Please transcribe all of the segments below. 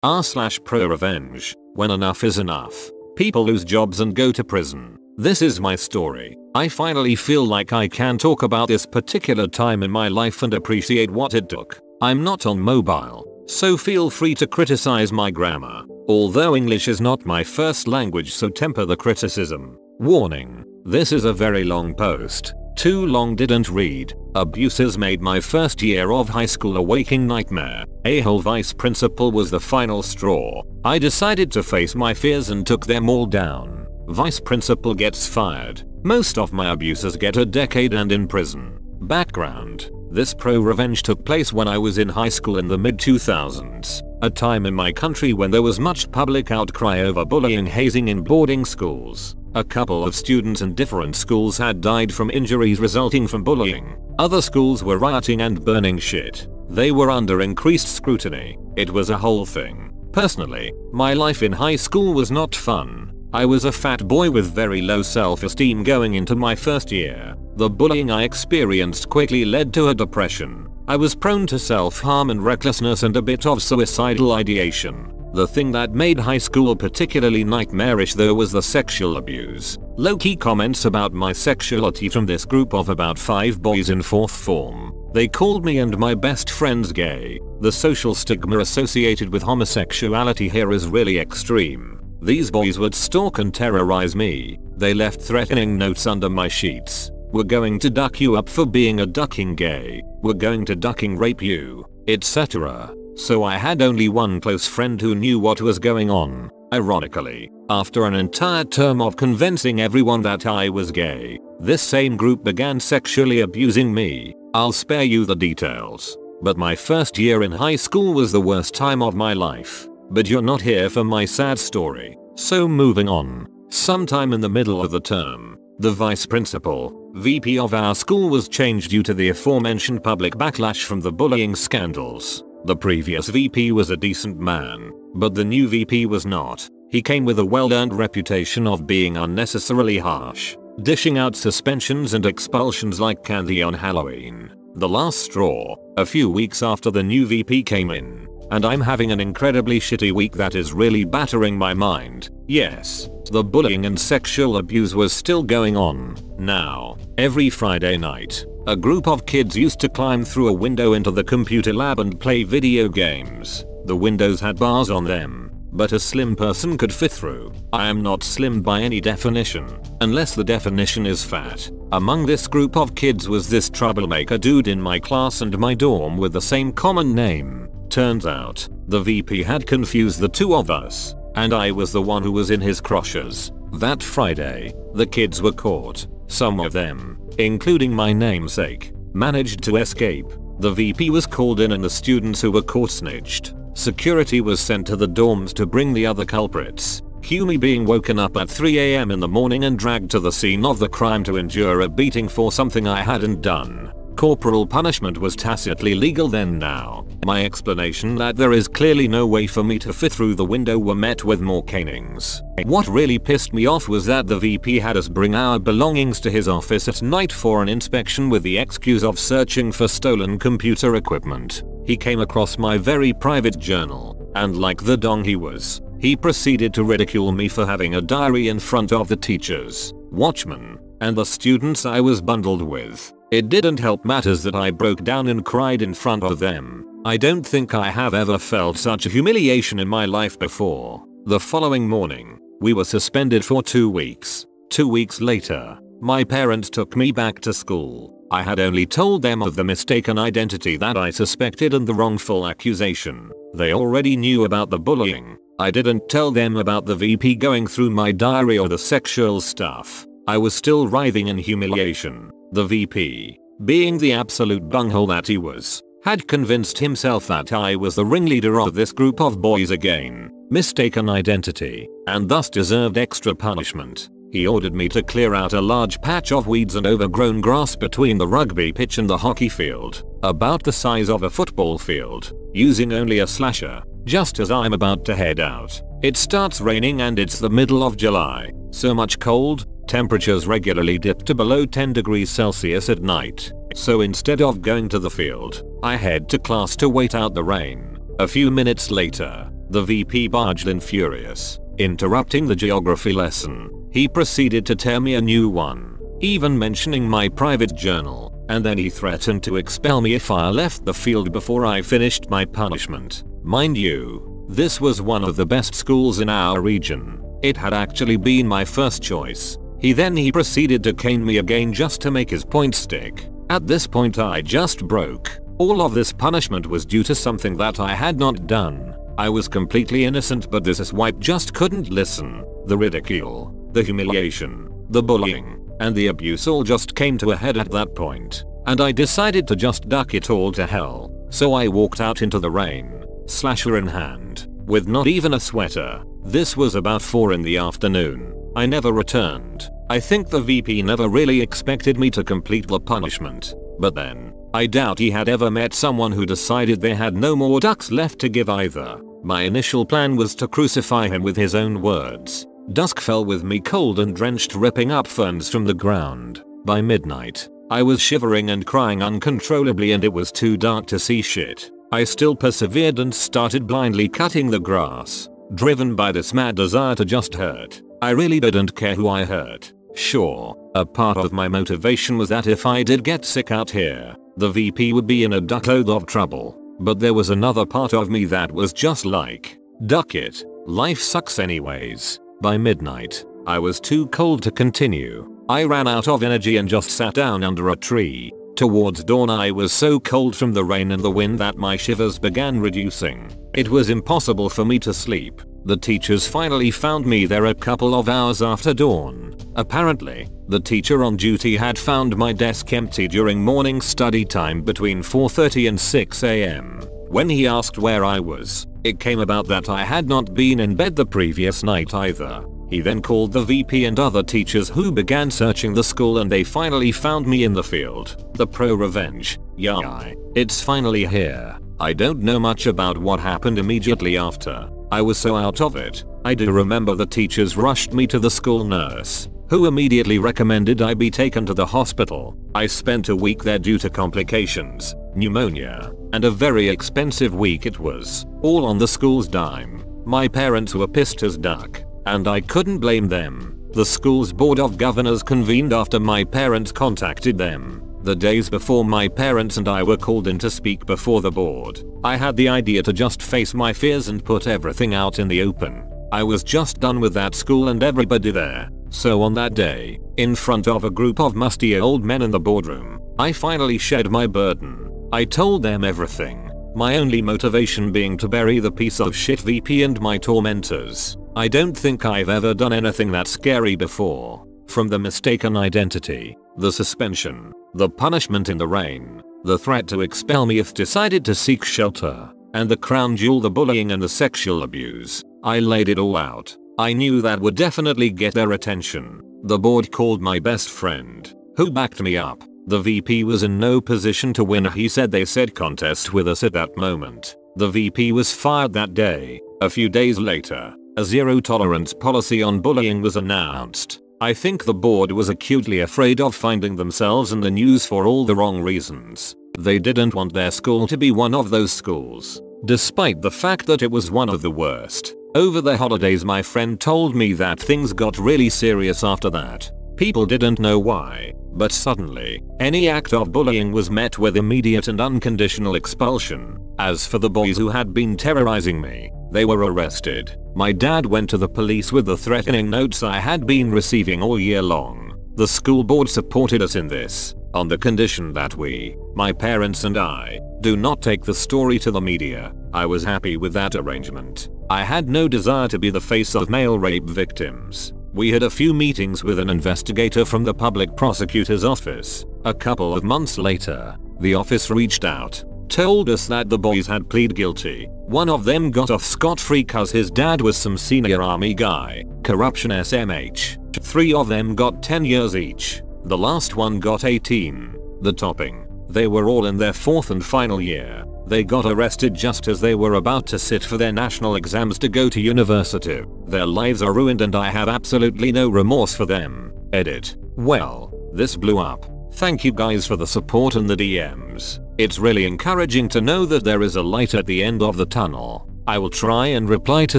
r/ProRevenge. When enough is enough, people lose jobs and go to prison. This is my story. I finally feel like I can talk about this particular time in my life and appreciate what it took. I'm not on mobile, so feel free to criticize my grammar. Although English is not my first language, so temper the criticism. Warning: this is a very long post. Too long, didn't read. Abuses made my first year of high school a waking nightmare. A-hole vice principal was the final straw. I decided to face my fears and took them all down. Vice principal gets fired. Most of my abusers get a decade and in prison. Background: this ProRevenge took place when I was in high school in the mid-2000s, a time in my country when there was much public outcry over bullying, hazing in boarding schools. A couple of students in different schools had died from injuries resulting from bullying. Other schools were rioting and burning shit. They were under increased scrutiny. It was a whole thing. Personally, my life in high school was not fun. I was a fat boy with very low self-esteem going into my first year. The bullying I experienced quickly led to a depression. I was prone to self-harm and recklessness and a bit of suicidal ideation. The thing that made high school particularly nightmarish though was the sexual abuse. Low-key comments about my sexuality from this group of about 5 boys in 4th form. They called me and my best friends gay. The social stigma associated with homosexuality here is really extreme. These boys would stalk and terrorize me. They left threatening notes under my sheets. "We're going to duck you up for being a ducking gay. We're going to ducking rape you," etc. So I had only one close friend who knew what was going on. Ironically, after an entire term of convincing everyone that I was gay, this same group began sexually abusing me. I'll spare you the details. But my first year in high school was the worst time of my life. But you're not here for my sad story. So moving on. Sometime in the middle of the term, the vice principal, VP of our school was changed due to the aforementioned public backlash from the bullying scandals. The previous VP was a decent man, but the new VP was not. He came with a well-earned reputation of being unnecessarily harsh, dishing out suspensions and expulsions like candy on Halloween. The last straw, a few weeks after the new VP came in, and I'm having an incredibly shitty week that is really battering my mind. Yes, the bullying and sexual abuse was still going on. Now, every Friday night, a group of kids used to climb through a window into the computer lab and play video games. The windows had bars on them, but a slim person could fit through. I am not slim by any definition, unless the definition is fat. Among this group of kids was this troublemaker dude in my class and my dorm with the same common name. Turns out, the VP had confused the two of us, and I was the one who was in his crotches. That Friday, the kids were caught. Some of them, including my namesake, managed to escape. The VP was called in and the students who were caught snitched. Security was sent to the dorms to bring the other culprits. Cue me being woken up at 3 AM in the morning and dragged to the scene of the crime to endure a beating for something I hadn't done. Corporal punishment was tacitly legal then. Now, my explanation that there is clearly no way for me to fit through the window were met with more canings. What really pissed me off was that the VP had us bring our belongings to his office at night for an inspection with the excuse of searching for stolen computer equipment. He came across my very private journal, and like the dong he was, he proceeded to ridicule me for having a diary in front of the teachers, watchmen, and the students I was bundled with. It didn't help matters that I broke down and cried in front of them. I don't think I have ever felt such humiliation in my life before. The following morning, we were suspended for 2 weeks. 2 weeks later, my parents took me back to school. I had only told them of the mistaken identity that I suspected and the wrongful accusation. They already knew about the bullying. I didn't tell them about the VP going through my diary or the sexual stuff. I was still writhing in humiliation. The VP, being the absolute bunghole that he was, had convinced himself that I was the ringleader of this group of boys again, mistaken identity, and thus deserved extra punishment. He ordered me to clear out a large patch of weeds and overgrown grass between the rugby pitch and the hockey field, about the size of a football field, using only a slasher. Just as I'm about to head out, it starts raining and it's the middle of July. So much cold, temperatures regularly dip to below 10 degrees Celsius at night. So instead of going to the field, I head to class to wait out the rain. A few minutes later, The VP barged in furious, interrupting the geography lesson. He proceeded to tear me a new one, even mentioning my private journal, and then he threatened to expel me if I left the field before I finished my punishment. Mind you, this was one of the best schools in our region. It had actually been my first choice. He proceeded to cane me again just to make his point stick. At this point I just broke. All of this punishment was due to something that I had not done. I was completely innocent, but this swipe just couldn't listen. The ridicule, the humiliation, the bullying, and the abuse all just came to a head at that point, and I decided to just duck it all to hell. So I walked out into the rain, slasher in hand, with not even a sweater. This was about 4 in the afternoon. I never returned. I think the VP never really expected me to complete the punishment. But then, I doubt he had ever met someone who decided they had no more ducks left to give either. My initial plan was to crucify him with his own words. Dusk fell with me cold and drenched, ripping up ferns from the ground. By midnight, I was shivering and crying uncontrollably, and it was too dark to see shit. I still persevered and started blindly cutting the grass, driven by this mad desire to just hurt. I really didn't care who I hurt. Sure, a part of my motivation was that if I did get sick out here, the VP would be in a duckload of trouble. But there was another part of me that was just like, duck it, life sucks anyways. By midnight, I was too cold to continue. I ran out of energy and just sat down under a tree. Towards dawn I was so cold from the rain and the wind that my shivers began reducing. It was impossible for me to sleep. The teachers finally found me there a couple of hours after dawn. Apparently, the teacher on duty had found my desk empty during morning study time between 4:30 and 6 AM. When he asked where I was, it came about that I had not been in bed the previous night either. He then called the VP and other teachers, who began searching the school, and they finally found me in the field. The ProRevenge, yeah, it's finally here. I don't know much about what happened immediately after. I was so out of it. I do remember the teachers rushed me to the school nurse, who immediately recommended I be taken to the hospital. I spent a week there due to complications, pneumonia, and a very expensive week it was, all on the school's dime. My parents were pissed as duck, and I couldn't blame them. The school's board of governors convened after my parents contacted them. The days before my parents and I were called in to speak before the board, I had the idea to just face my fears and put everything out in the open. I was just done with that school and everybody there. So on that day, in front of a group of musty old men in the boardroom, I finally shared my burden. I told them everything, my only motivation being to bury the piece of shit VP and my tormentors. I don't think I've ever done anything that scary before. From the mistaken identity, the suspension, the punishment in the rain, the threat to expel me if decided to seek shelter, and the crown jewel, the bullying and the sexual abuse, I laid it all out. I knew that would definitely get their attention. The board called my best friend, who backed me up. The VP was in no position to win. He said they said contest with us at that moment. The VP was fired that day. A few days later, a zero tolerance policy on bullying was announced. I think the board was acutely afraid of finding themselves in the news for all the wrong reasons. They didn't want their school to be one of those schools, despite the fact that it was one of the worst. Over the holidays, my friend told me that things got really serious after that. People didn't know why, but suddenly, any act of bullying was met with immediate and unconditional expulsion. As for the boys who had been terrorizing me, they were arrested. My dad went to the police with the threatening notes I had been receiving all year long. The school board supported us in this, on the condition that we, my parents and I, do not take the story to the media. I was happy with that arrangement. I had no desire to be the face of male rape victims. We had a few meetings with an investigator from the public prosecutor's office. A couple of months later, the office reached out, told us that the boys had pleaded guilty. One of them got off scot-free cause his dad was some senior army guy, corruption SMH. 3 of them got 10 years each. The last one got 18. The topping, they were all in their 4th and final year. They got arrested just as they were about to sit for their national exams to go to university. Their lives are ruined and I have absolutely no remorse for them. Edit. Well, this blew up. Thank you guys for the support and the DMs. It's really encouraging to know that there is a light at the end of the tunnel. I will try and reply to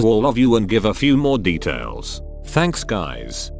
all of you and give a few more details. Thanks guys.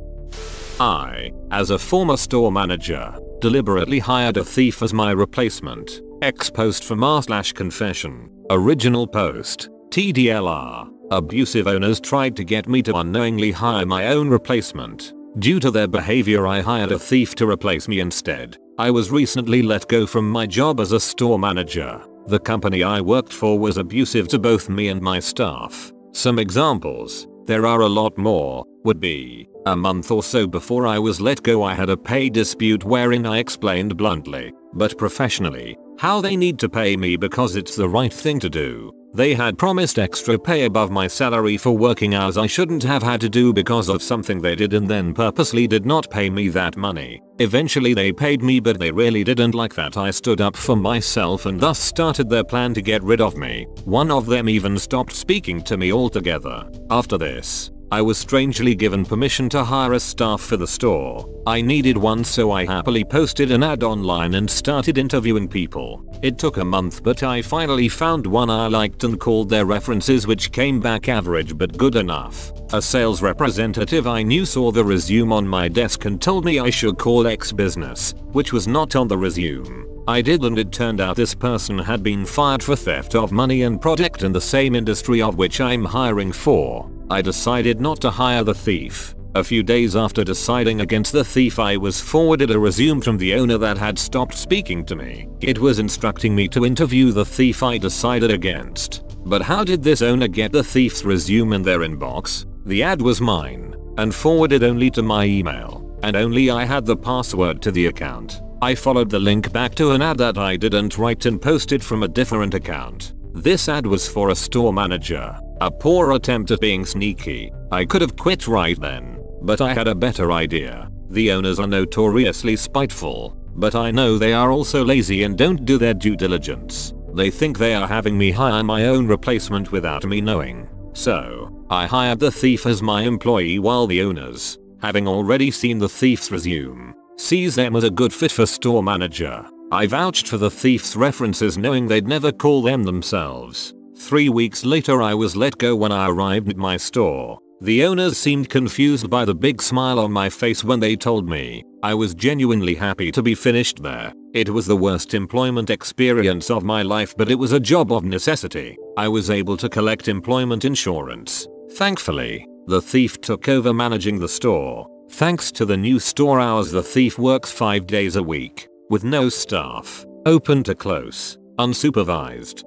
I, as a former store manager, deliberately hired a thief as my replacement. X post from r/confession. Original post. TDLR. Abusive owners tried to get me to unknowingly hire my own replacement. Due to their behavior, I hired a thief to replace me instead. I was recently let go from my job as a store manager. The company I worked for was abusive to both me and my staff. Some examples, there are a lot more, would be: a month or so before I was let go, I had a pay dispute wherein I explained bluntly, but professionally, how they need to pay me because it's the right thing to do. They had promised extra pay above my salary for working hours I shouldn't have had to do because of something they did, and then purposely did not pay me that money. Eventually they paid me, but they really didn't like that I stood up for myself and thus started their plan to get rid of me. One of them even stopped speaking to me altogether. After this, I was strangely given permission to hire a staff for the store. I needed one, so I happily posted an ad online and started interviewing people. It took a month, but I finally found one I liked and called their references, which came back average but good enough. A sales representative I knew saw the resume on my desk and told me I should call X business, which was not on the resume. I did, and it turned out this person had been fired for theft of money and product in the same industry of which I'm hiring for. I decided not to hire the thief. A few days after deciding against the thief, I was forwarded a resume from the owner that had stopped speaking to me. It was instructing me to interview the thief I decided against. But how did this owner get the thief's resume in their inbox? The ad was mine, and forwarded only to my email, and only I had the password to the account. I followed the link back to an ad that I didn't write and posted from a different account. This ad was for a store manager. A poor attempt at being sneaky. I could have quit right then, but I had a better idea. The owners are notoriously spiteful, but I know they are also lazy and don't do their due diligence. They think they are having me hire my own replacement without me knowing. So, I hired the thief as my employee, while the owners, having already seen the thief's resume, sees them as a good fit for store manager. I vouched for the thief's references, knowing they'd never call them themselves. 3 weeks later I was let go. When I arrived at my store, the owners seemed confused by the big smile on my face when they told me. I was genuinely happy to be finished there. It was the worst employment experience of my life, but it was a job of necessity. I was able to collect employment insurance. Thankfully, the thief took over managing the store. Thanks to the new store hours, the thief works 5 days a week, with no staff, open to close, unsupervised.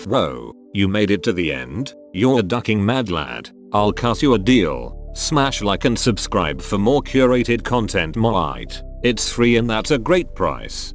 Whoa, you made it to the end? You're a ducking mad lad. I'll cut you a deal. Smash like and subscribe for more curated content. It's free and that's a great price.